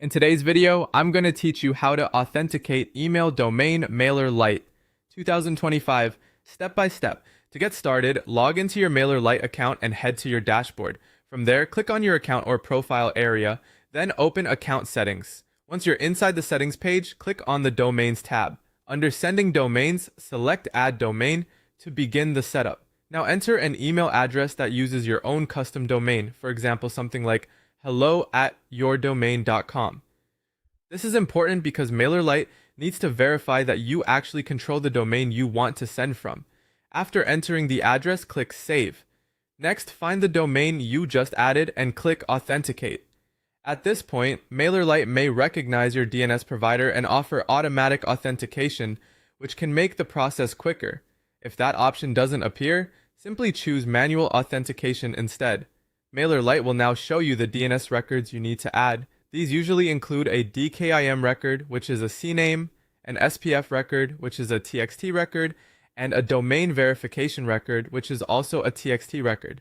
In today's video, I'm going to teach you how to authenticate email domain MailerLite 2025 step by step. To get started, log into your MailerLite account and head to your dashboard. From there, click on your account or profile area, then open Account Settings. Once you're inside the settings page, click on the Domains tab. Under Sending Domains, select Add Domain to begin the setup. Now enter an email address that uses your own custom domain, for example, something like hello@yourdomain.com. This is important because MailerLite needs to verify that you actually control the domain you want to send from. After entering the address, click Save. Next, find the domain you just added and click Authenticate. At this point, MailerLite may recognize your DNS provider and offer automatic authentication, which can make the process quicker. If that option doesn't appear, simply choose manual authentication instead. MailerLite will now show you the DNS records you need to add. These usually include a DKIM record, which is a CNAME, an SPF record, which is a TXT record, and a domain verification record, which is also a TXT record.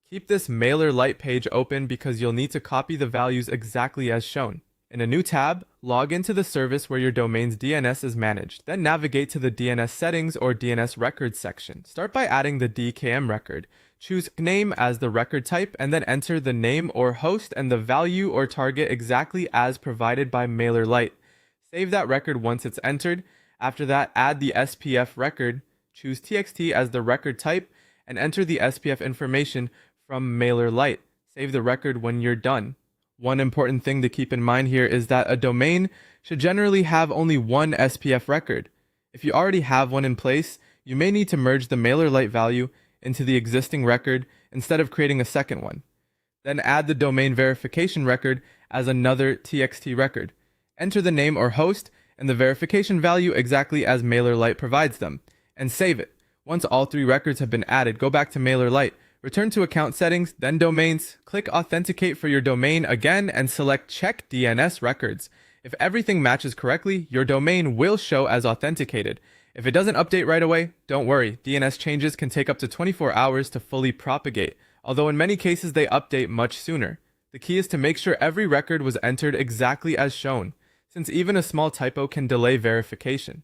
Keep this MailerLite page open because you'll need to copy the values exactly as shown. In a new tab, log into the service where your domain's DNS is managed. Then navigate to the DNS settings or DNS records section. Start by adding the DKIM record. Choose name as the record type and then enter the name or host and the value or target exactly as provided by MailerLite. Save that record once it's entered. After that, add the SPF record. Choose TXT as the record type and enter the SPF information from MailerLite. Save the record when you're done. One important thing to keep in mind here is that a domain should generally have only one SPF record. If you already have one in place, you may need to merge the MailerLite value into the existing record instead of creating a second one. Then add the domain verification record as another TXT record. Enter the name or host and the verification value exactly as MailerLite provides them, and save it. Once all three records have been added, go back to MailerLite. Return to Account Settings, then Domains, click Authenticate for your domain again and select Check DNS Records. If everything matches correctly, your domain will show as authenticated. If it doesn't update right away, don't worry, DNS changes can take up to 24 hours to fully propagate, although in many cases they update much sooner. The key is to make sure every record was entered exactly as shown, since even a small typo can delay verification.